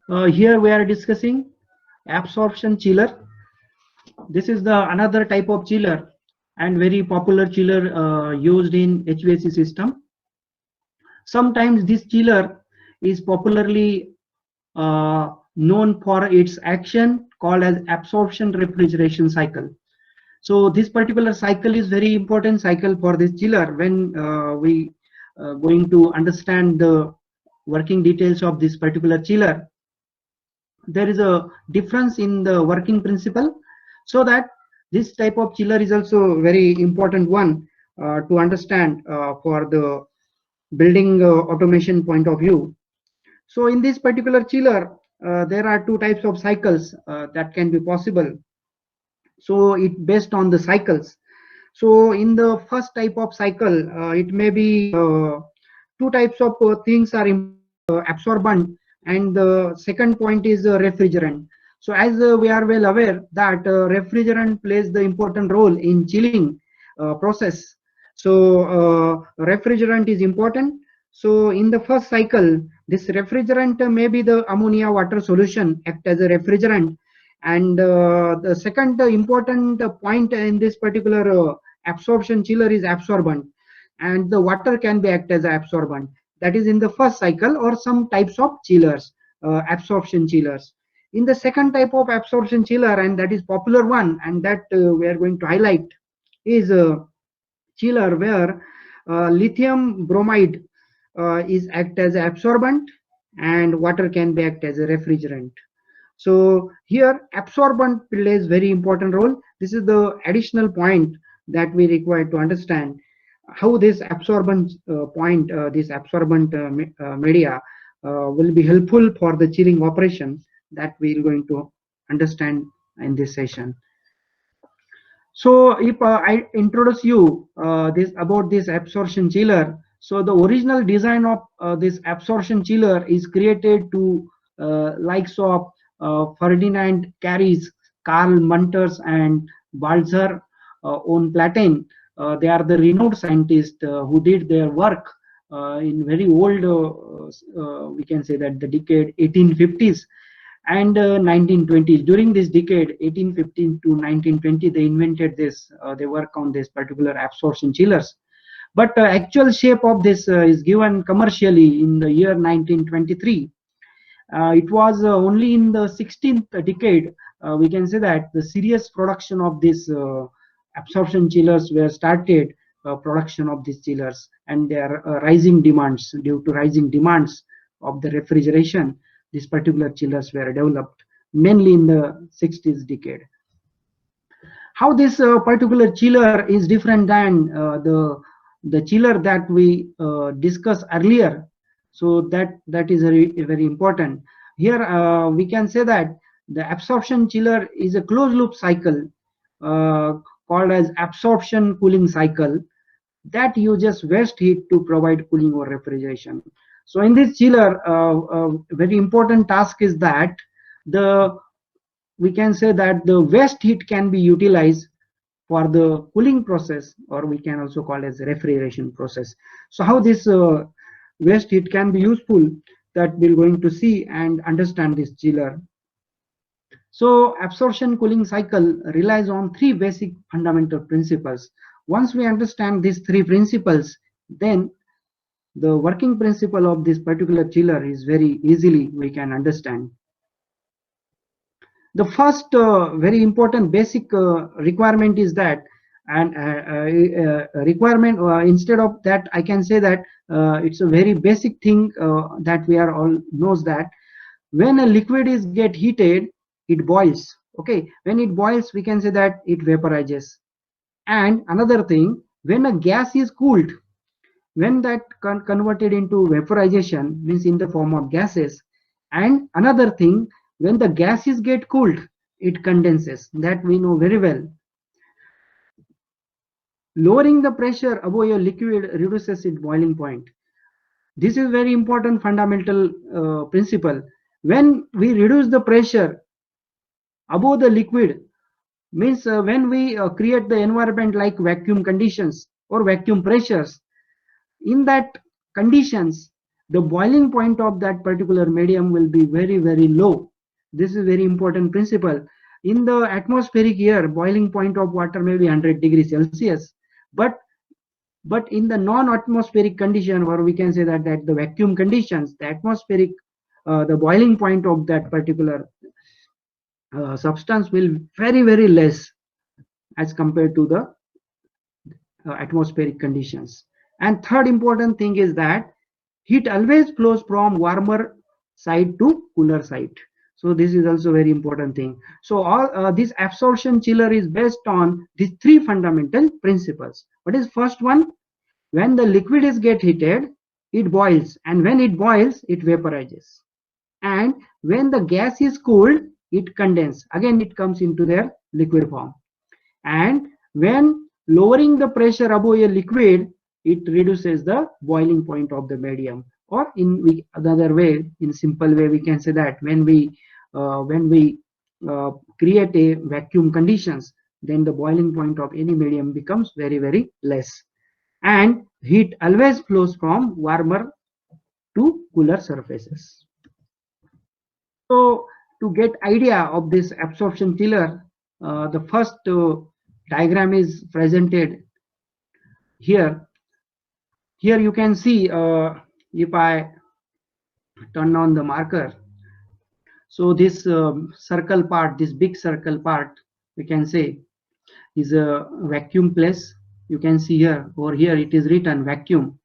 Here we are discussing absorption chiller. This is the another type of chiller and very popular chiller used in HVAC system. Sometimes this chiller is popularly known for its action called as absorption refrigeration cycle. So this particular cycle is very important cycle for this chiller when we going to understand the working details of this particular chiller. There is a difference in the working principle, so that this type of chiller is also very important one to understand for the building automation point of view. So in this particular chiller there are two types of cycles that can be possible, so it based on the cycles. So in the first type of cycle it may be two types of things are absorbent, and the second point is refrigerant. So as we are well aware that refrigerant plays the important role in chilling process. So refrigerant is important. So in the first cycle this refrigerant may be the ammonia water solution act as a refrigerant, and the second important point in this particular absorption chiller is absorbent, and the water can be act as an absorbent. That is in the first cycle or some types of chillers, absorption chillers. In the second type of absorption chiller, and that is popular one, and that we are going to highlight, is a chiller where lithium bromide is act as an absorbent, and water can be act as a refrigerant. So here absorbent plays very important role. This is the additional point that we require to understand how this absorbent this absorbent media will be helpful for the chilling operation that we are going to understand in this session. So if I introduce you this about this absorption chiller, so the original design of this absorption chiller is created to likes of Ferdinand Carries, Karl Munters, and Balzer on Platen. They are the renowned scientists who did their work in very old, we can say that the decade 1850s and 1920s. During this decade 1815 to 1920 they invented this, they work on this particular absorption chillers, but actual shape of this is given commercially in the year 1923. It was only in the 16th decade we can say that the serious production of this absorption chillers were started, production of these chillers, and their rising demands, due to rising demands of the refrigeration, these particular chillers were developed mainly in the 60s decade. How this particular chiller is different than the chiller that we discussed earlier, so that is very important. Here we can say that the absorption chiller is a closed loop cycle uh, called as absorption cooling cycle that uses waste heat to provide cooling or refrigeration. So in this chiller, very important task is that the we can say that the waste heat can be utilized for the cooling process, or we can also call it as refrigeration process. So how this waste heat can be useful, that we're going to see and understand this chiller. So absorption cooling cycle relies on three basic fundamental principles. Once we understand these three principles, then the working principle of this particular chiller is very easily we can understand. The first very important basic requirement is that, and requirement instead of that I can say that it's a very basic thing that we are all knows that when a liquid is get heated it boils. Okay, when it boils we can say that it vaporizes. And another thing, when a gas is cooled, when that converted into vaporization means in the form of gases. And another thing, when the gases get cooled it condenses, that we know very well. Lowering the pressure above a liquid reduces its boiling point. This is very important fundamental principle. When we reduce the pressure above the liquid means when we create the environment like vacuum conditions or vacuum pressures, in that conditions the boiling point of that particular medium will be very, very low. This is very important principle. In the atmospheric air, boiling point of water may be 100 degrees Celsius, but in the non-atmospheric condition, or we can say that the vacuum conditions, the atmospheric, the boiling point of that particular substance will very, very less as compared to the atmospheric conditions. And third important thing is that heat always flows from warmer side to cooler side. So this is also very important thing. So all this absorption chiller is based on these three fundamental principles. What is first one? When the liquid is get heated, it boils, and when it boils, it vaporizes. And when the gas is cooled, it condenses. Again, it comes into their liquid form. And when lowering the pressure above a liquid, it reduces the boiling point of the medium. Or in another way, in simple way, we can say that when we create a vacuum conditions, then the boiling point of any medium becomes very, very less. And heat always flows from warmer to cooler surfaces. So to get idea of this absorption chiller, the first diagram is presented here. Here you can see, if I turn on the marker, so this circle part, this big circle part, we can say is a vacuum place. You can see here, over here it is written vacuum.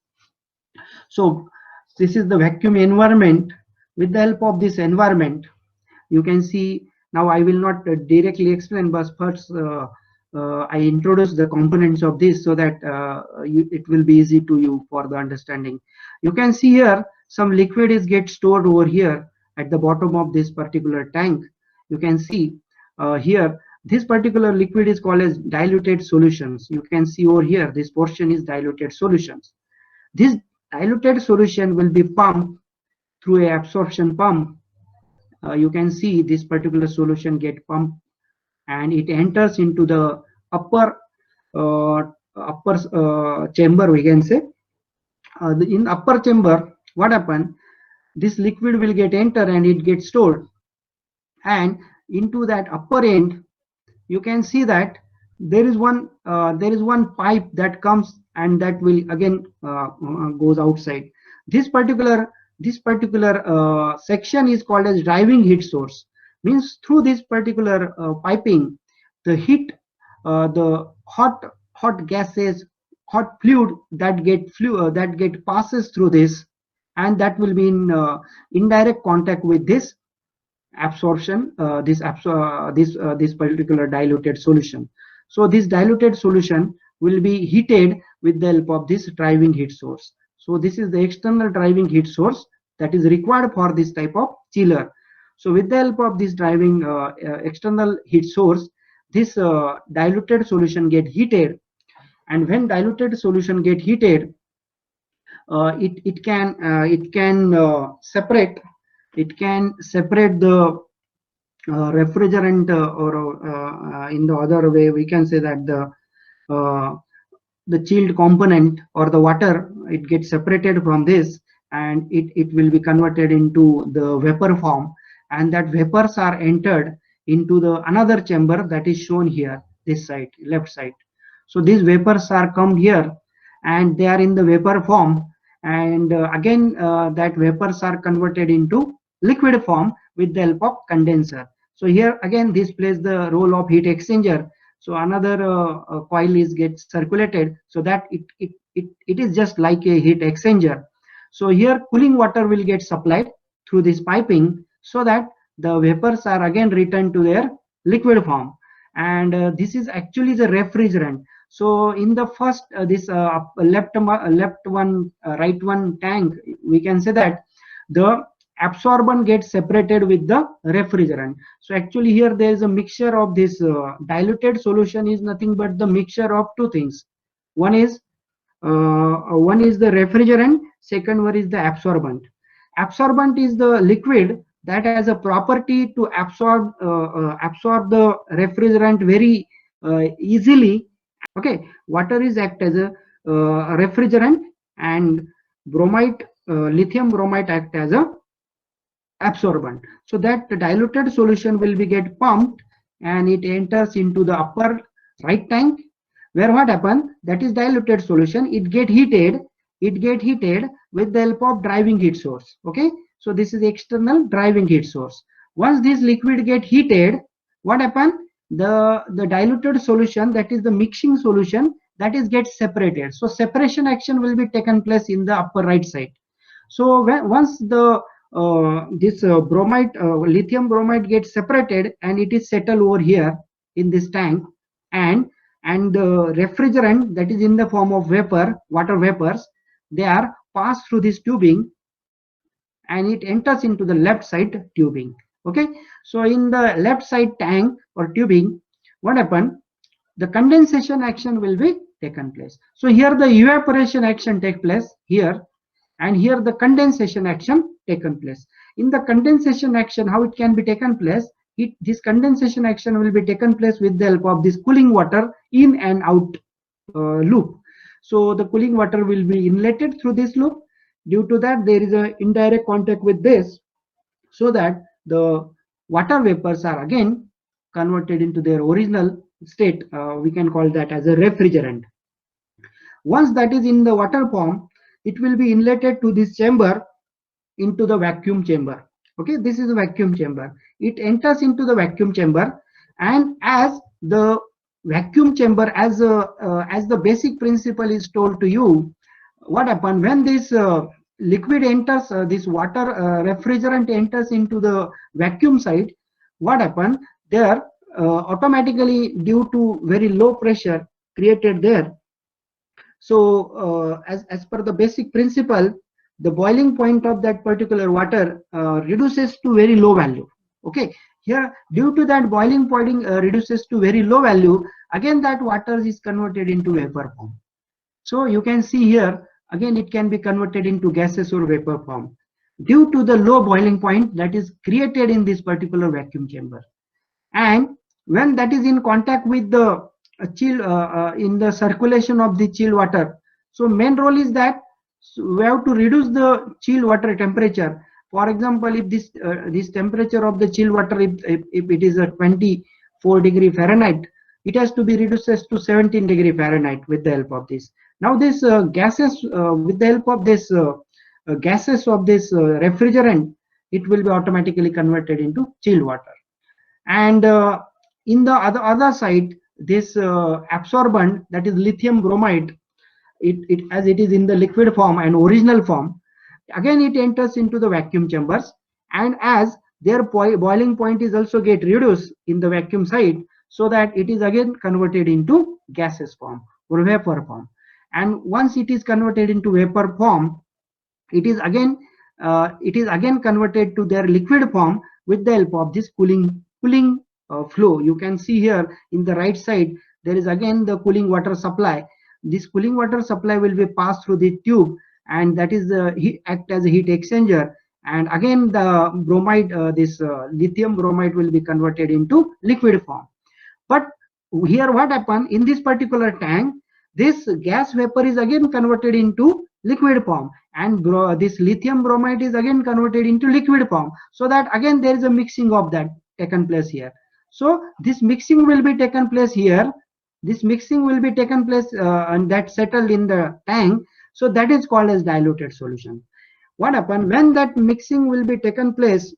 So this is the vacuum environment. With the help of this environment, you can see, now I will not directly explain, but first I introduce the components of this so that it will be easy to you for the understanding. You can see here some liquid is get stored over here at the bottom of this particular tank. You can see here this particular liquid is called as diluted solutions. You can see over here this portion is diluted solutions. This diluted solution will be pumped through a absorption pump. You can see this particular solution get pumped and it enters into the upper chamber, we can say. In upper chamber, what happen? This liquid will get enter and it gets stored, and into that upper end you can see that there is one pipe that comes and that will again goes outside. This particular section is called as driving heat source. Means through this particular piping, the heat, the hot gases, hot fluid that get passes through this, and that will be in indirect contact with this absorption, this particular diluted solution. So this diluted solution will be heated with the help of this driving heat source. So this is the external driving heat source that is required for this type of chiller. So with the help of this driving external heat source, this diluted solution get heated, and when diluted solution get heated, it can separate the refrigerant, or in the other way we can say that the chilled component or the water, it gets separated from this, and it will be converted into the vapor form, and that vapors are entered into the another chamber that is shown here, this side, left side. So these vapors are come here and they are in the vapor form, and again that vapors are converted into liquid form with the help of condenser. So here again this plays the role of heat exchanger. So another coil is gets circulated, so that it is just like a heat exchanger. So here cooling water will get supplied through this piping, so that the vapors are again returned to their liquid form, and this is actually the refrigerant. So in the first this left one right one tank, we can say that the absorbent gets separated with the refrigerant. So actually here there is a mixture of this diluted solution is nothing but the mixture of two things. One is the refrigerant, second one is the absorbent. Absorbent is the liquid that has a property to absorb the refrigerant very easily. Okay, water is act as a refrigerant, and bromide lithium bromide act as a absorbent. So that the diluted solution will be get pumped and it enters into the upper right tank, where what happen, that is diluted solution, it get heated with the help of driving heat source. Okay, so this is the external driving heat source. Once this liquid get heated, what happen, the diluted solution, that is the mixing solution, that is get separated. So separation action will be taken place in the upper right side. So once the this bromide, lithium bromide gets separated and it is settled over here in this tank, and the refrigerant, that is in the form of vapor, water vapors, they are passed through this tubing and it enters into the left side tubing. Okay, so in the left side tank or tubing, what happened, the condensation action will be taken place. So here the evaporation action take place here, and here the condensation action taken place. In the condensation action, how it can be taken place, this condensation action will be taken place with the help of this cooling water in and out loop. So the cooling water will be inletted through this loop. Due to that, there is an indirect contact with this, so that the water vapors are again converted into their original state. We can call that as a refrigerant. Once that is in the water form, it will be inletted to this chamber, into the vacuum chamber. Okay, this is a vacuum chamber. It enters into the vacuum chamber, and as the vacuum chamber, as the basic principle is told to you, what happens when this liquid enters, this water refrigerant enters into the vacuum side, what happens there, automatically due to very low pressure created there. So as per the basic principle, the boiling point of that particular water reduces to very low value. Okay, here due to that boiling point reduces to very low value, again that water is converted into vapor form. So you can see here, again it can be converted into gaseous or vapor form due to the low boiling point that is created in this particular vacuum chamber. And when that is in contact with the chill, in the circulation of the chill water, so main role is that we have to reduce the chill water temperature. For example, if this temperature of the chill water, if it is a 24 degree Fahrenheit, it has to be reduced to 17 degree Fahrenheit with the help of this. Now this gases, with the help of this gases of this refrigerant, it will be automatically converted into chilled water. And in the other side, this absorbent, that is lithium bromide, it as it is in the liquid form and original form, again it enters into the vacuum chambers, and as their boiling point is also get reduced in the vacuum side, so that it is again converted into gaseous form or vapor form. And once it is converted into vapor form, it is again converted to their liquid form with the help of this cooling flow. You can see here in the right side, there is again the cooling water supply. This cooling water supply will be passed through the tube, and that is act as a heat exchanger, and again the bromide, this lithium bromide will be converted into liquid form. But here what happened, in this particular tank, this gas vapor is again converted into liquid form, and this lithium bromide is again converted into liquid form, so that again there is a mixing of that taken place here. So this mixing will be taken place here, this mixing will be taken place and that settled in the tank, so that is called as diluted solution. What happened when that mixing will be taken place,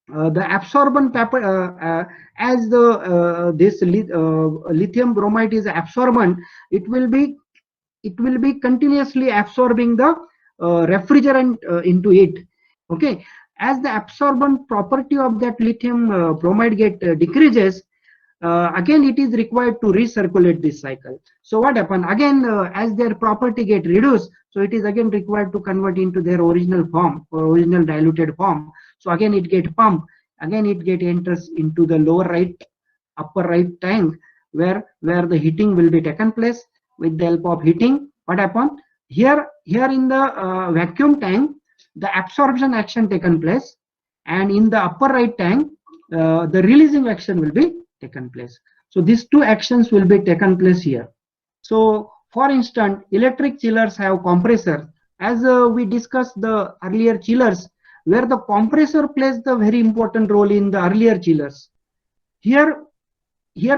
the absorbent as the this lithium bromide is absorbent, it will be continuously absorbing the refrigerant into it. Okay, as the absorbent property of that lithium bromide get decreases, again it is required to recirculate this cycle. So what happened again, as their property get reduced, so it is again required to convert into their original form or original diluted form. So again it get pumped, again it get enters into the lower right, upper right tank, where the heating will be taken place. With the help of heating, what happened here in the vacuum tank, the absorption action taken place, and in the upper right tank, the releasing action will be taken place. So these two actions will be taken place here. So for instance, electric chillers have compressor. as we discussed the earlier chillers, where the compressor plays the very important role in the earlier chillers. Here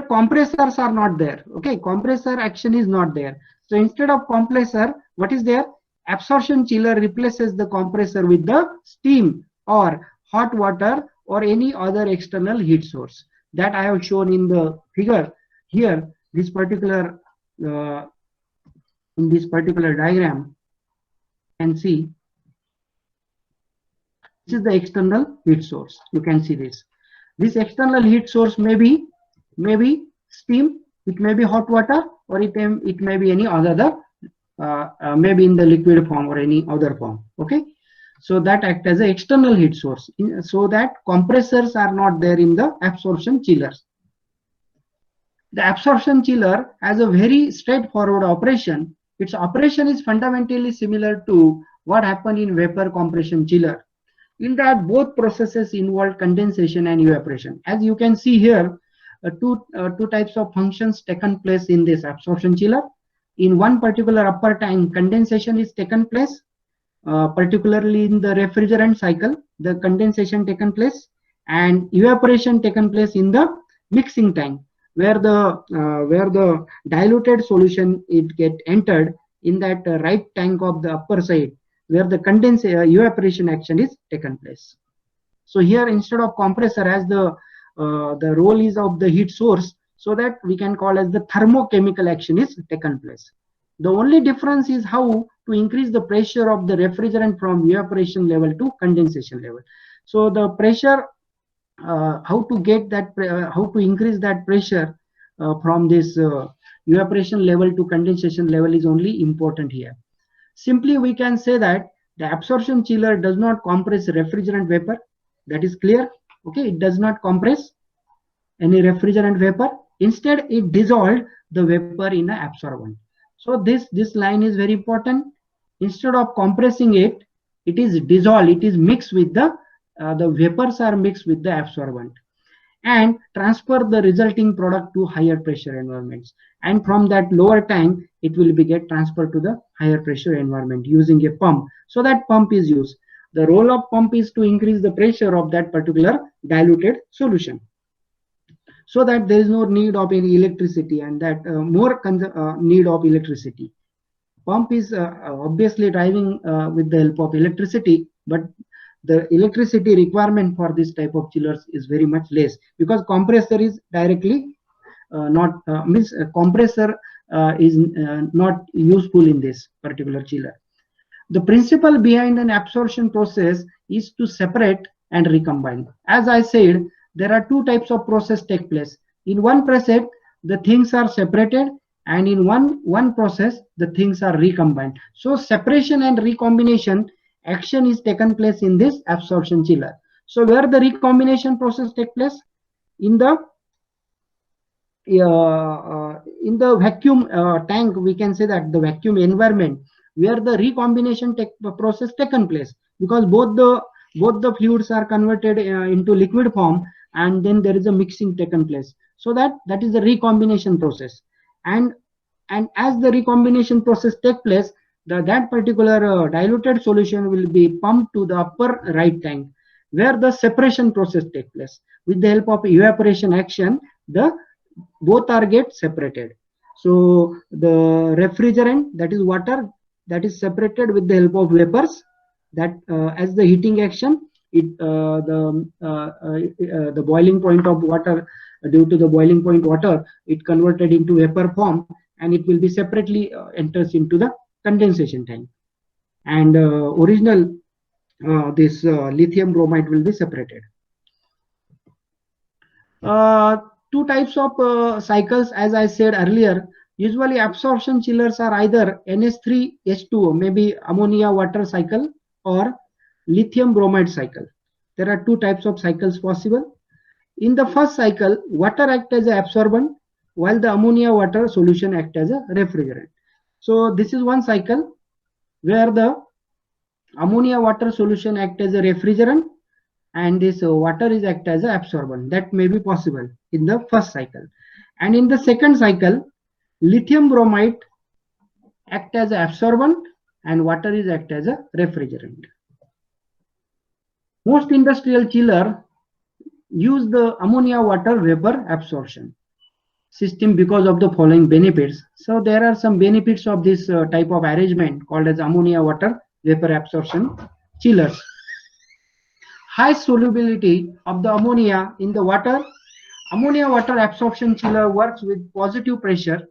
compressors are not there. Okay, compressor action is not there. So instead of compressor, what is there? Absorption chiller replaces the compressor with the steam or hot water or any other external heat source that I have shown in the figure here. This particular in this particular diagram, you can see this is the external heat source. You can see this. This external heat source may be steam, it may be hot water, or it may be any other maybe in the liquid form or any other form. Okay, so that act as an external heat source, so that compressors are not there in the absorption chillers. The absorption chiller has a very straightforward operation. Its operation is fundamentally similar to what happened in vapor compression chiller, in that both processes involve condensation and evaporation. As you can see here, two types of functions taken place in this absorption chiller. In one particular upper tank, condensation is taken place, particularly in the refrigerant cycle, the condensation taken place, and evaporation taken place in the mixing tank, where the diluted solution it get entered in that right tank of the upper side, where the evaporation action is taken place. So here, instead of compressor, as the role is of the heat source, so that we can call as the thermochemical action is taken place. The only difference is how to increase the pressure of the refrigerant from evaporation level to condensation level. So the pressure, how to get that, how to increase that pressure from this evaporation level to condensation level is only important here. Simply we can say that the absorption chiller does not compress refrigerant vapor. That is clear. Okay, it does not compress any refrigerant vapor. Instead, it dissolved the vapor in an absorbent. So this line is very important. Instead of compressing it, it is dissolved. It is mixed with the vapors are mixed with the absorbent, and transfer the resulting product to higher pressure environments. And from that lower tank, it will be get transferred to the higher pressure environment using a pump. So that pump is used. The role of pump is to increase the pressure of that particular diluted solution, so that there is no need of any electricity, and that more need of electricity. Pump is obviously driving with the help of electricity, but the electricity requirement for this type of chillers is very much less, because compressor is directly compressor is not useful in this particular chiller. The principle behind an absorption process is to separate and recombine. As I said, there are two types of process take place. In one process, the things are separated, and in one process, the things are recombined. So separation and recombination action is taken place in this absorption chiller. So where the recombination process take place? In the vacuum tank, we can say that the vacuum environment, where the recombination process taken place, because both the fluids are converted into liquid form, and then there is a mixing taken place. So that is the recombination process. And as the recombination process take place, that particular diluted solution will be pumped to the upper right tank, where the separation process take place. With the help of evaporation action, both are get separated. So the refrigerant, that is water, that is separated with the help of vapors, that as the heating action, the boiling point of water, due to the boiling point water, it converted into vapor form, and it will be separately enters into the condensation tank, and original this lithium bromide will be separated. Two types of cycles, as I said earlier. Usually absorption chillers are either NH3H2O, maybe ammonia water cycle, or lithium bromide cycle. There are two types of cycles possible. In the first cycle, water acts as an absorbent, while the ammonia water solution acts as a refrigerant. So this is one cycle where the ammonia water solution acts as a refrigerant, and this water is act as an absorbent. That may be possible in the first cycle. And in the second cycle, lithium bromide act as an absorbent, and water is act as a refrigerant. Most industrial chiller use the ammonia water vapor absorption system because of the following benefits. So there are some benefits of this type of arrangement called as ammonia water vapor absorption chillers. High solubility of the ammonia in the water. Ammonia water absorption chiller works with positive pressure,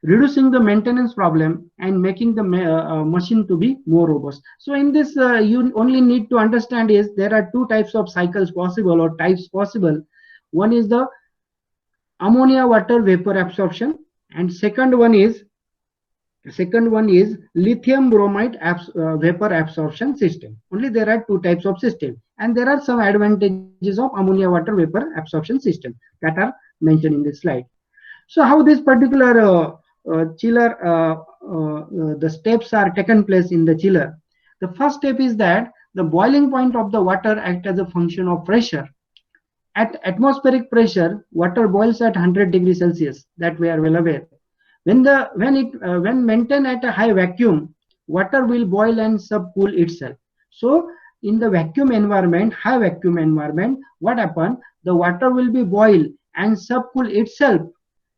reducing the maintenance problem and making the machine to be more robust. So in this, you only need to understand is there are two types of cycles possible or types possible. One is the ammonia water vapor absorption, and second one is lithium bromide vapor absorption system. Only there are two types of system, and there are some advantages of ammonia water vapor absorption system that are mentioned in this slide. So how this particular chiller, the steps are taken place in the chiller. The first step is that the boiling point of the water acts as a function of pressure. At atmospheric pressure, water boils at 100 degrees Celsius. That we are well aware. When maintained at a high vacuum, water will boil and subcool itself. So in the vacuum environment, high vacuum environment, what happens? The water will be boiled and subcool itself,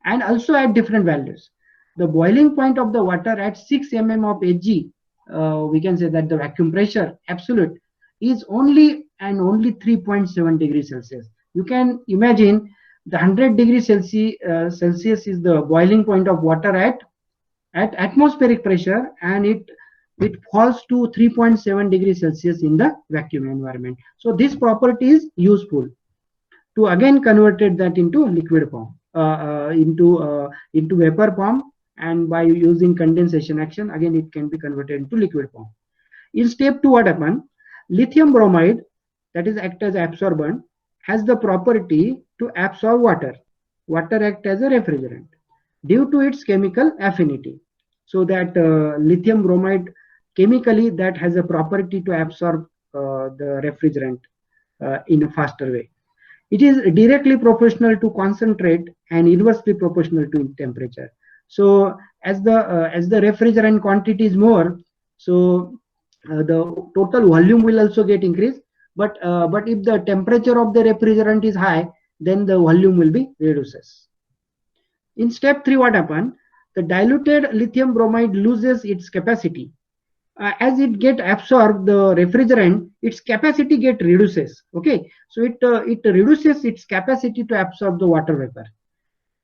and also at different values. The boiling point of the water at 6 mm of Hg, we can say that the vacuum pressure absolute is only 3.7 degrees Celsius. You can imagine the 100 degrees Celsius is the boiling point of water at atmospheric pressure, and it falls to 3.7 degrees Celsius in the vacuum environment. So this property is useful to again converted that into liquid form, into vapor form, and by using condensation action, again it can be converted into liquid form. In step 2, what happens? Lithium bromide, that is act as absorbent, has the property to absorb water. Water act as a refrigerant due to its chemical affinity. So that lithium bromide chemically that has a property to absorb the refrigerant in a faster way. It is directly proportional to concentrate and inversely proportional to temperature. So as the refrigerant quantity is more, so the total volume will also get increased. But if the temperature of the refrigerant is high, then the volume will be reduces. In step 3, what happens? The diluted lithium bromide loses its capacity. As it get absorbed the refrigerant, its capacity get reduces. Okay, so it reduces its capacity to absorb the water vapor.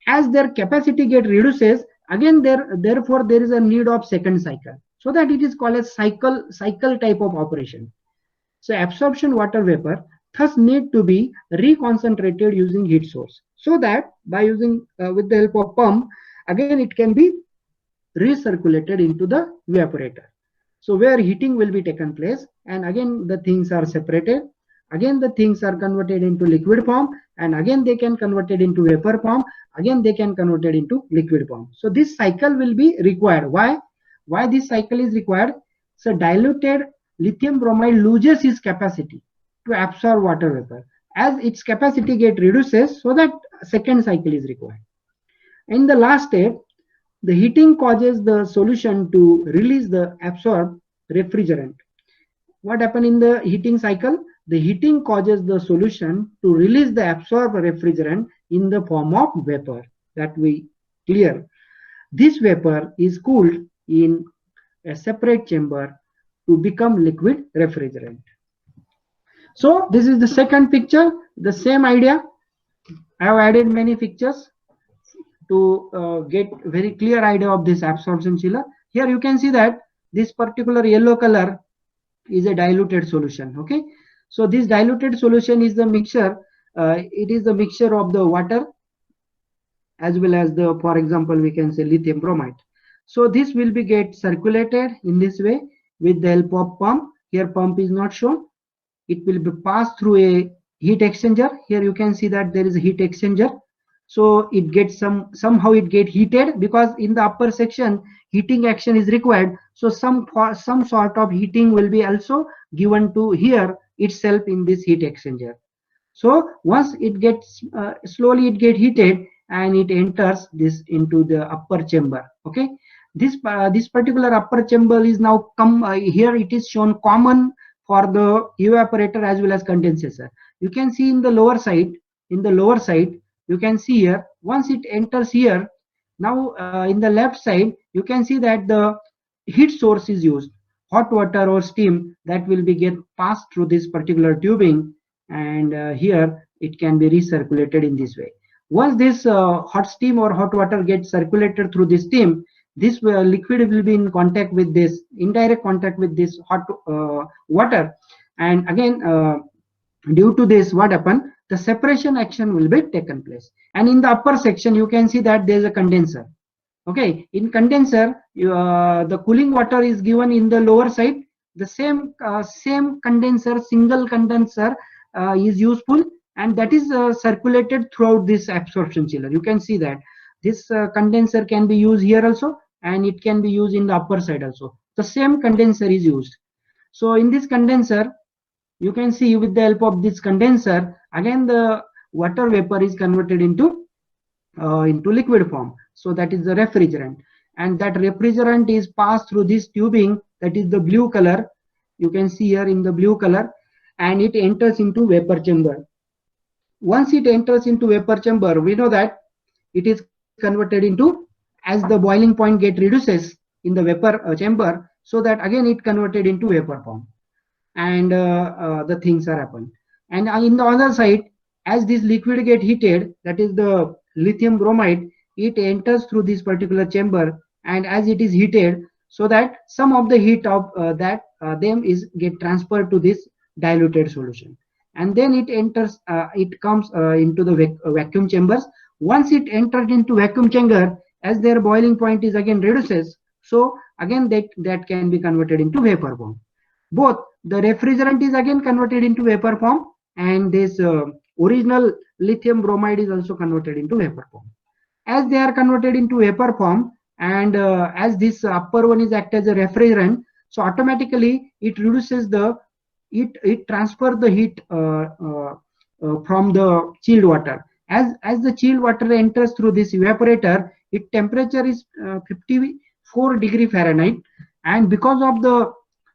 As their capacity get reduces, again therefore there is a need of second cycle, so that it is called a cycle type of operation. So absorption water vapor thus need to be reconcentrated using heat source, so that by using with the help of pump, again it can be recirculated into the evaporator. So where heating will be taken place, and again the things are separated, again the things are converted into liquid form, and again they can convert it into vapor form, again they can convert it into liquid form. So this cycle will be required. Why this cycle is required? So diluted lithium bromide loses its capacity to absorb water vapor. As its capacity get reduces, so that second cycle is required. In the last step, the heating causes the solution to release the absorbed refrigerant. What happens in the heating cycle? The heating causes the solution to release the absorbed refrigerant in the form of vapor. That we clear. This vapor is cooled in a separate chamber to become liquid refrigerant. So this is the second picture, the same idea. I have added many pictures to get very clear idea of this absorption chiller. Here you can see that this particular yellow color is a diluted solution. Okay, so this diluted solution is the mixture. It is the mixture of the water as well as the, for example, we can say lithium bromide. So this will be get circulated in this way with the help of pump. Here pump is not shown. It will be passed through a heat exchanger. Here you can see that there is a heat exchanger. So it gets somehow it get heated, because in the upper section heating action is required. So some sort of heating will be also given to here itself in this heat exchanger. So once it gets slowly it get heated, and it enters this into the upper chamber. Okay, this particular upper chamber is now come here. It is shown common for the evaporator as well as condenser. You can see in the lower side, you can see here, once it enters here, now in the left side you can see that the heat source is used, hot water or steam that will be get passed through this particular tubing, and here it can be recirculated in this way. Once this hot steam or hot water gets circulated through this steam, this liquid will be in contact with this, indirect contact with this hot water, and again due to this, what happen, the separation action will be taken place. And in the upper section you can see that there is a condenser. Okay, in condenser the cooling water is given in the lower side. The same condenser, single condenser is useful, and that is circulated throughout this absorption chiller. You can see that this condenser can be used here also, and it can be used in the upper side also. The same condenser is used. So in this condenser, you can see with the help of this condenser, again the water vapor is converted into liquid form. So that is the refrigerant, and that refrigerant is passed through this tubing, that is the blue color. You can see here in the blue color, and it enters into vapor chamber. Once it enters into vapor chamber, we know that it is converted into, as the boiling point get reduces in the vapor chamber, so that again it converted into vapor form, and the things are happen. And in the other side, as this liquid get heated, that is the lithium bromide, it enters through this particular chamber, and as it is heated, so that some of the heat of them is get transferred to this diluted solution, and then it enters, it comes into the vacuum chambers. Once it entered into vacuum chamber, as their boiling point is again reduces, so again that can be converted into vapor form. Both the refrigerant is again converted into vapor form, and this original lithium bromide is also converted into vapor form. As they are converted into vapor form, and as this upper one is act as a refrigerant, so automatically it reduces the, it transfers the heat from the chilled water. As the chilled water enters through this evaporator, its temperature is 54 degree Fahrenheit, and because of the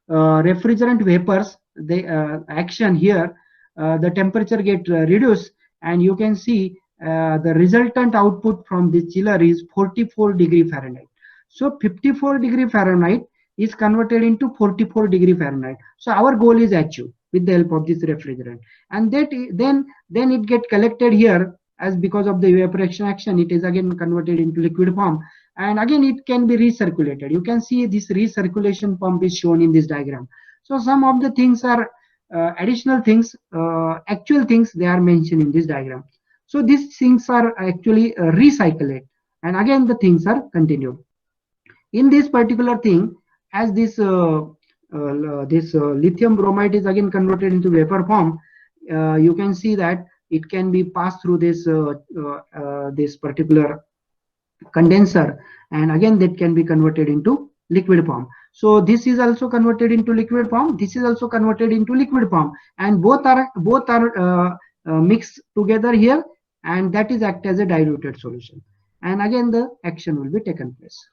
refrigerant vapors, the action here, the temperature get reduced, and you can see the resultant output from this chiller is 44 degree Fahrenheit. So 54 degree Fahrenheit is converted into 44 degree Fahrenheit. So our goal is achieved with the help of this refrigerant, and that then it get collected here, as because of the evaporation action, it is again converted into liquid form, and again it can be recirculated. You can see this recirculation pump is shown in this diagram. So some of the things are additional things, actual things they are mentioned in this diagram. So these things are actually recycled, and again the things are continued. In this particular thing, as this lithium bromide is again converted into vapor form, you can see that it can be passed through this this particular condenser, and again that can be converted into liquid form. So this is also converted into liquid form, this is also converted into liquid form, and both are mixed together here, and that is act as a diluted solution, and again the action will be taken place.